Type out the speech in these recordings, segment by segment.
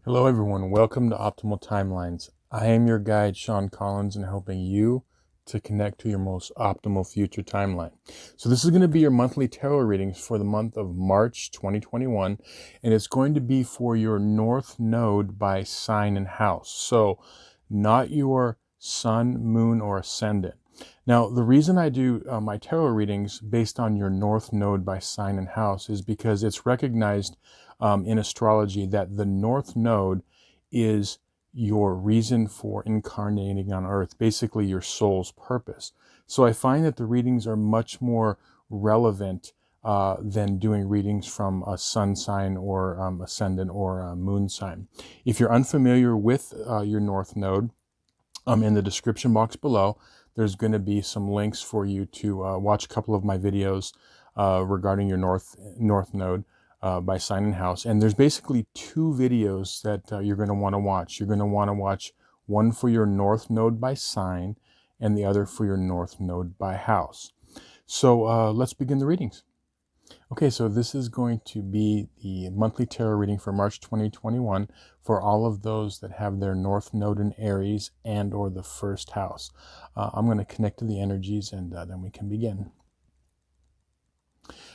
Hello everyone, welcome to Optimal Timelines. I am your guide, Sean Collins, and helping you to connect to your most optimal future timeline. So this is going to be your monthly tarot readings for the month of March 2021, and it's going to be for your North Node by sign and house. So not your sun, moon, or ascendant. Now, the reason I do my tarot readings based on your North Node by sign and house is because it's recognized in astrology that the North Node is your reason for incarnating on Earth, basically your soul's purpose. So I find that the readings are much more relevant than doing readings from a sun sign or ascendant or a moon sign. If you're unfamiliar with your North Node, in the description box below, there's going to be some links for you to watch a couple of my videos regarding your North Node by sign and house. And there's basically two videos that you're going to want to watch. You're going to want to watch one for your North Node by sign and the other for your North Node by house. So let's begin the readings. Okay, so this is going to be the monthly tarot reading for March 2021 for all of those that have their North Node in Aries and or the first house. I'm going to connect to the energies and then we can begin.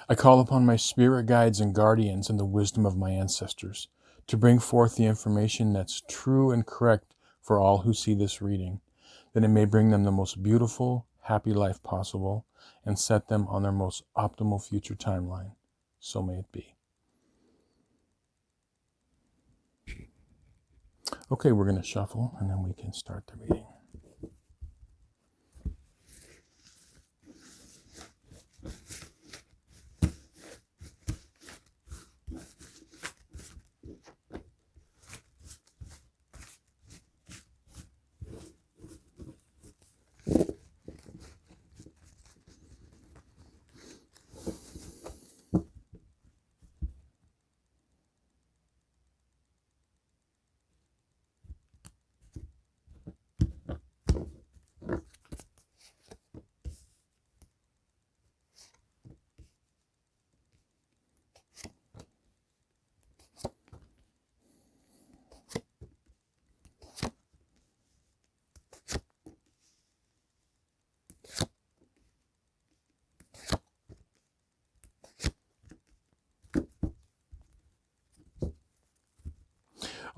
I call upon my spirit guides and guardians and the wisdom of my ancestors to bring forth the information that's true and correct for all who see this reading, that it may bring them the most beautiful, happy life possible and set them on their most optimal future timeline. So may it be. Okay, we're going to shuffle and then we can start the reading.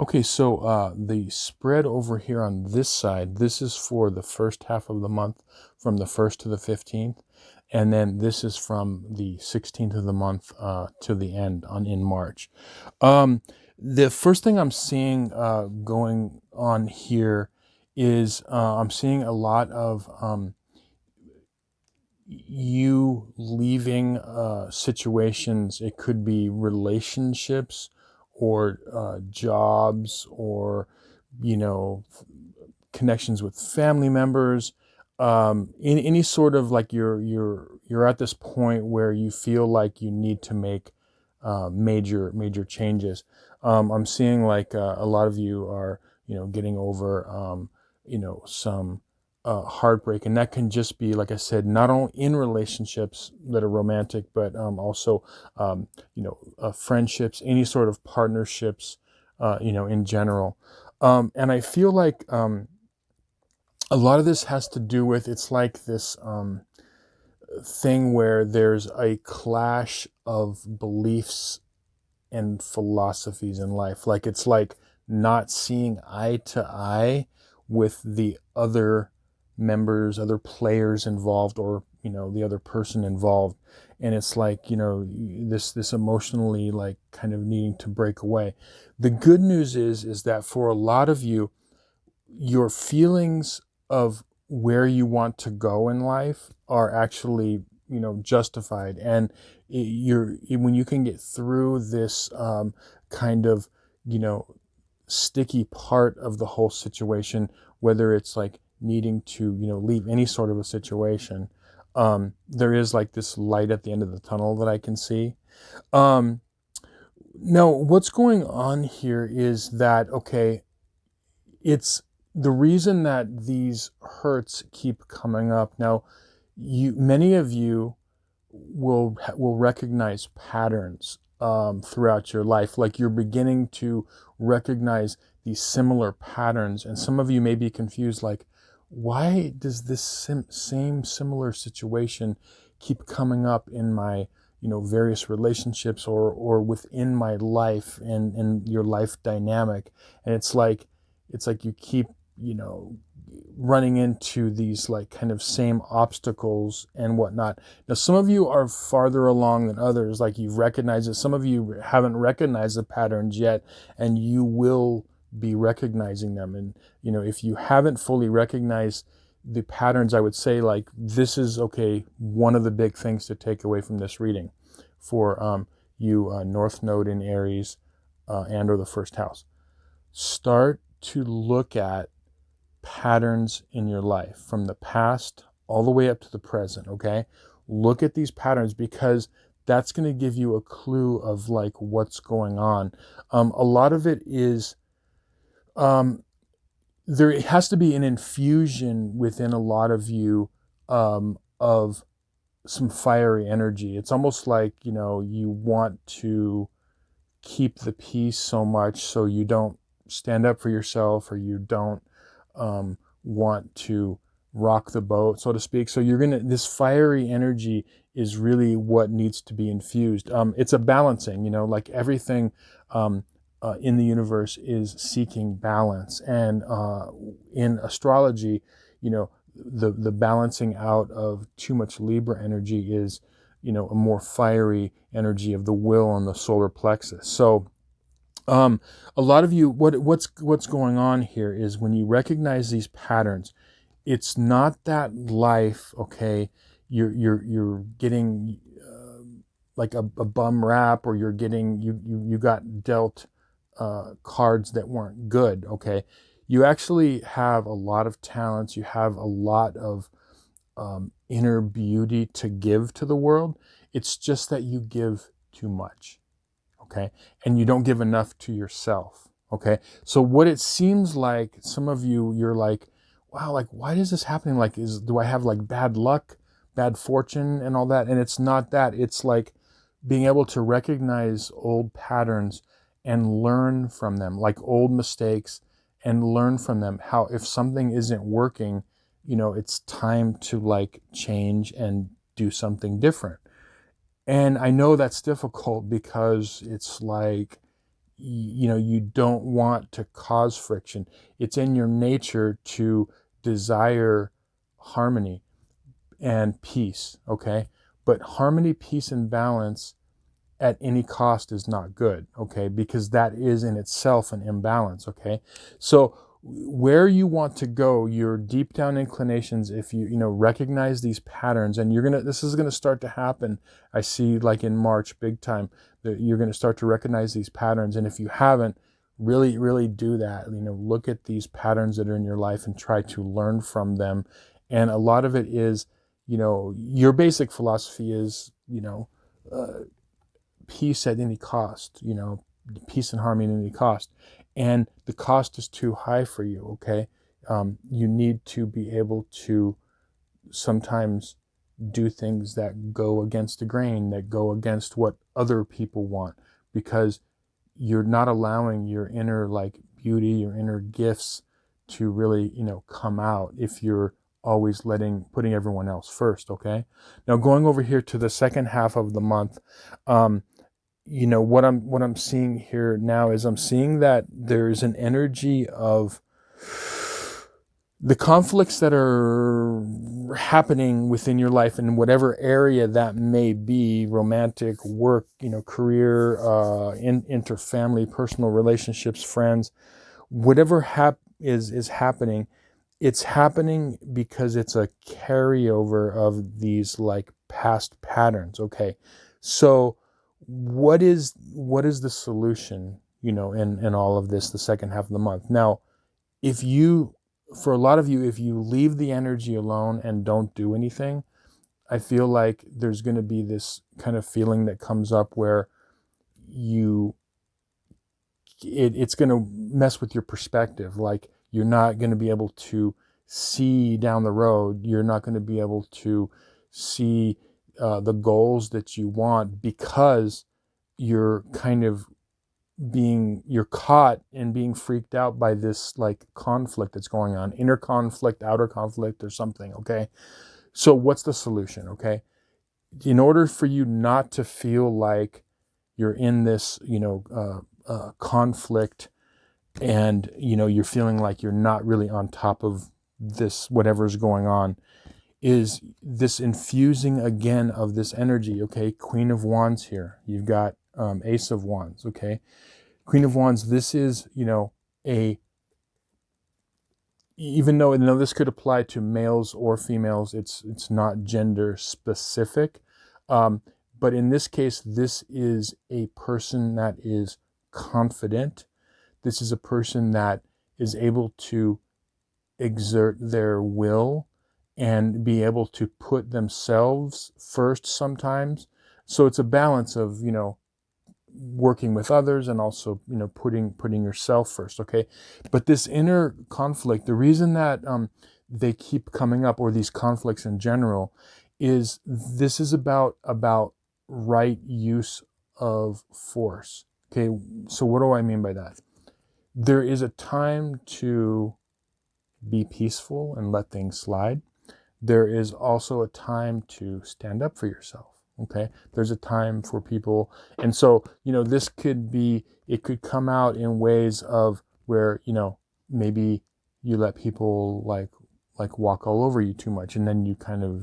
Okay, so the spread over here on this side, this is for the first half of the month from the 1st to the 15th. And then this is from the 16th of the month to the end in March. The first thing I'm seeing going on here is I'm seeing a lot of you leaving situations. It could be relationships or jobs or, connections with family members. In any sort of like you're at this point where you feel like you need to make major changes. I'm seeing like a lot of you are getting over some heartbreak, and that can just be, like I said, not only in relationships that are romantic, but also friendships, any sort of partnerships, in general. And I feel like a lot of this has to do with, it's like this thing where there's a clash of beliefs and philosophies in life. Like it's like not seeing eye to eye with the other members, other players involved, or the other person involved. And it's like this emotionally, like, kind of needing to break away. The good news is that for a lot of you, your feelings of where you want to go in life are actually justified, and when you can get through this kind of sticky part of the whole situation, whether it's like needing to leave any sort of a situation, there is like this light at the end of the tunnel that I can see. Now what's going on here is that, okay, it's the reason that these hurts keep coming up. Now, many of you will recognize patterns throughout your life. Like you're beginning to recognize these similar patterns. And some of you may be confused, like, why does this same similar situation keep coming up in my, various relationships or within my life and your life dynamic? And it's like you keep, running into these like kind of same obstacles and whatnot. Now, some of you are farther along than others, like you've recognized it. Some of you haven't recognized the patterns yet, and you will be recognizing them. And, if you haven't fully recognized the patterns, I would say like this is, okay, one of the big things to take away from this reading for you, North Node in Aries and or the first house. Start to look at patterns in your life from the past all the way up to the present. Okay, look at these patterns, because that's going to give you a clue of like what's going on. A lot of it is there has to be an infusion within a lot of you of some fiery energy. It's almost like, you want to keep the peace so much so you don't stand up for yourself, or you don't want to rock the boat, so to speak. So this fiery energy is really what needs to be infused. It's a balancing, like everything in the universe is seeking balance. And in astrology, the balancing out of too much Libra energy is, a more fiery energy of the will and the solar plexus. So a lot of you, what's going on here is when you recognize these patterns, it's not that life, okay, you're getting like a bum rap, or you're getting you got dealt cards that weren't good. Okay, you actually have a lot of talents. You have a lot of inner beauty to give to the world. It's just that you give too much. Okay, and you don't give enough to yourself. Okay, so what it seems like, some of you, you're like, wow, like, why is this happening? Like, do I have like bad luck, bad fortune and all that? And it's not that. It's like being able to recognize old patterns and learn from them, like old mistakes, and learn from them. How if something isn't working, it's time to like change and do something different. And I know that's difficult, because it's like, you don't want to cause friction. It's in your nature to desire harmony and peace, okay? But harmony, peace, and balance at any cost is not good, okay? Because that is in itself an imbalance, okay? So where you want to go, your deep down inclinations, if you recognize these patterns, and this is gonna start to happen. I see, like in March, big time, that you're gonna start to recognize these patterns. And if you haven't, really, really do that. Look at these patterns that are in your life and try to learn from them. And a lot of it is, your basic philosophy is, peace at any cost, peace and harmony at any cost. And the cost is too high for you, okay? You need to be able to sometimes do things that go against the grain, that go against what other people want, because you're not allowing your inner like beauty, your inner gifts to really, come out if you're always putting everyone else first, okay? Now, going over here to the second half of the month, what I'm seeing here now is I'm seeing that there's an energy of the conflicts that are happening within your life in whatever area that may be: romantic, work, career, interfamily, personal relationships, friends, whatever is happening. It's happening because it's a carryover of these like past patterns. Okay, so what is the solution, in all of this, the second half of the month? Now, for a lot of you, if you leave the energy alone and don't do anything, I feel like there's going to be this kind of feeling that comes up where it's going to mess with your perspective. Like, you're not going to be able to see down the road. You're not going to be able to see the goals that you want, because you're kind of you're caught and being freaked out by this like conflict that's going on, inner conflict, outer conflict, or something. Okay. So what's the solution? Okay. In order for you not to feel like you're in this, conflict, and, you're feeling like you're not really on top of this, whatever's going on, is this infusing again of this energy. Okay. Queen of Wands here. You've got Ace of Wands. Okay. Queen of Wands, this is, even though this could apply to males or females, it's not gender specific. But in this case, this is a person that is confident. This is a person that is able to exert their will and be able to put themselves first sometimes. So it's a balance of, working with others and also, putting yourself first. Okay. But this inner conflict, the reason that they keep coming up, or these conflicts in general, is this is about right use of force. Okay. So what do I mean by that? There is a time to be peaceful and let things slide. There is also a time to stand up for yourself. Okay. There's a time for people. And so, this it could come out in ways of where, maybe you let people like walk all over you too much, and then you kind of,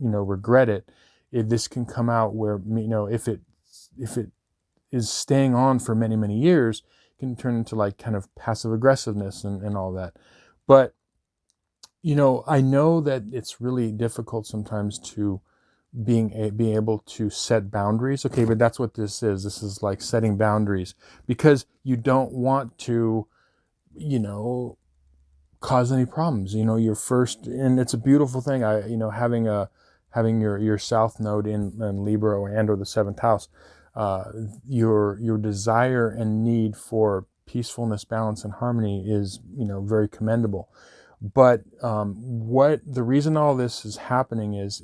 regret it. This can come out where, if it is staying on for many, many years, it can turn into like kind of passive aggressiveness and all that. But, I know that it's really difficult sometimes to being able to set boundaries. Okay, but that's what this is. This is like setting boundaries, because you don't want to, cause any problems. You're first, and it's a beautiful thing. Having your South Node in Libra or the seventh house, your desire and need for peacefulness, balance, and harmony is, very commendable. But what the reason all this is happening is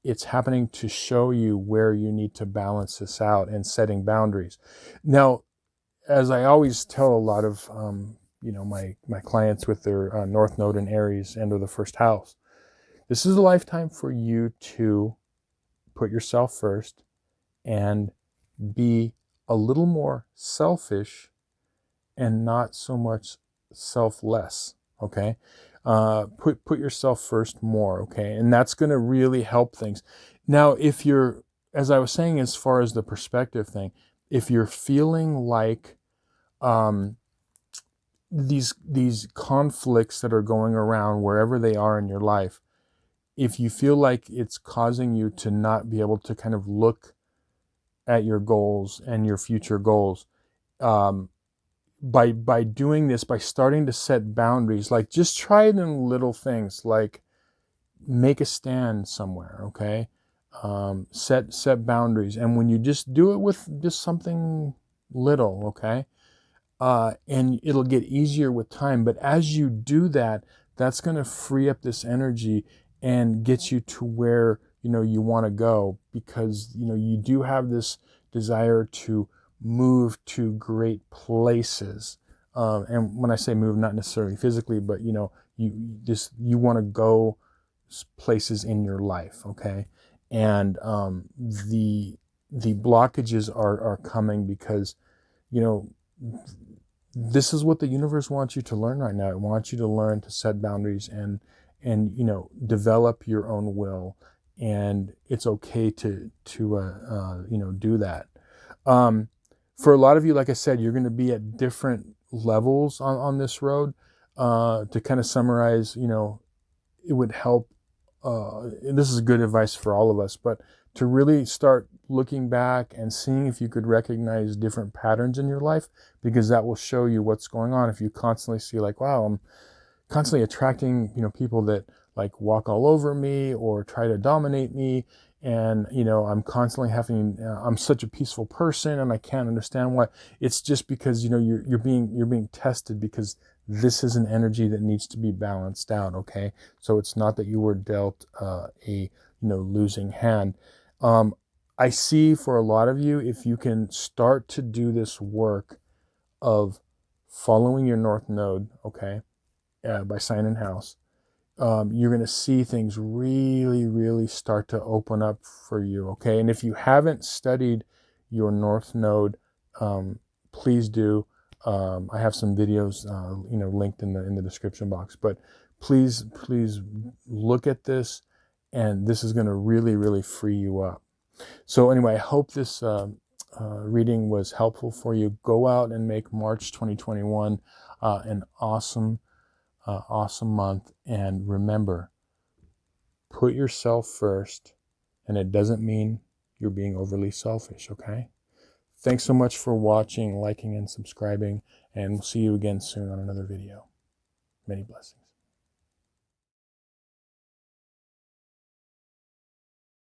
it's happening to show you where you need to balance this out and setting boundaries. Now, as I always tell a lot of my clients with their North Node in Aries and or the first house, this is a lifetime for you to put yourself first and be a little more selfish and not so much selfless. Okay. Put yourself first more. Okay. And that's going to really help things. Now, if you're, as I was saying, as far as the perspective thing, if you're feeling like these conflicts that are going around wherever they are in your life, if you feel like it's causing you to not be able to kind of look at your goals and your future goals, by doing this, by starting to set boundaries, like just try it in little things, like make a stand somewhere. Okay. Set boundaries. And when you just do it with just something little, okay, and it'll get easier with time. But as you do that, that's going to free up this energy and get you to where, you want to go, because, you do have this desire to move to great places. And when I say move, not necessarily physically, but, you want to go places in your life. Okay. And, the blockages are coming because, this is what the universe wants you to learn right now. It wants you to learn to set boundaries and develop your own will. And it's okay to do that. For a lot of you, like I said, you're going to be at different levels on this road. To kind of summarize, it would help. This is good advice for all of us, but to really start looking back and seeing if you could recognize different patterns in your life, because that will show you what's going on. If you constantly see like, wow, I'm constantly attracting, people that like walk all over me or try to dominate me. And, I'm constantly I'm such a peaceful person and I can't understand why. It's just because, you're being tested, because this is an energy that needs to be balanced out. Okay. So it's not that you were dealt, a, losing hand. I see for a lot of you, if you can start to do this work of following your North Node, okay, by sign in house, you're going to see things really, really start to open up for you, okay? And if you haven't studied your North Node, please do. I have some videos, linked in the description box. But please look at this, and this is going to really, really free you up. So anyway, I hope this reading was helpful for you. Go out and make March 2021 an awesome month. And remember, put yourself first, and it doesn't mean you're being overly selfish, okay? Thanks so much for watching, liking, and subscribing, and we'll see you again soon on another video. Many blessings.